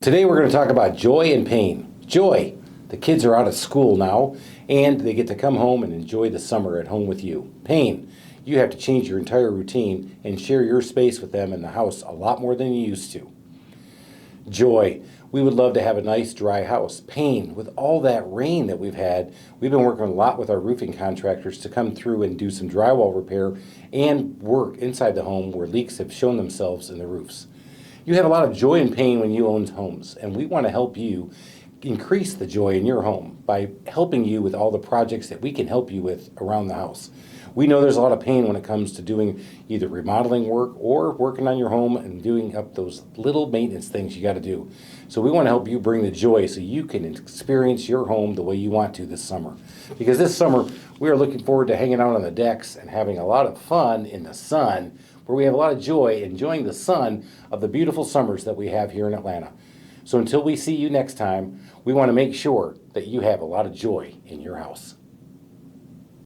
Today we're going to talk about joy and pain. Joy, the kids are out of school now and they get to come home and enjoy the summer at home with you. Pain, you have to change your entire routine and share your space with them in the house a lot more than you used to. Joy, we would love to have a nice dry house. Pain, with all that rain that we've had, we've been working a lot with our roofing contractors to come through and do some drywall repair and work inside the home where leaks have shown themselves in the roofs. You have a lot of joy and pain when you own homes, and we want to help you increase the joy in your home by helping you with all the projects that we can help you with around the house. We know there's a lot of pain when it comes to doing either remodeling work or working on your home and doing up those little maintenance things you got to do. So we want to help you bring the joy so you can experience your home the way you want to this summer. Because this summer, we are looking forward to hanging out on the decks and having a lot of fun in the sun, where we have a lot of joy enjoying the sun of the beautiful summers that we have here in Atlanta. So until we see you next time, we want to make sure that you have a lot of joy in your house.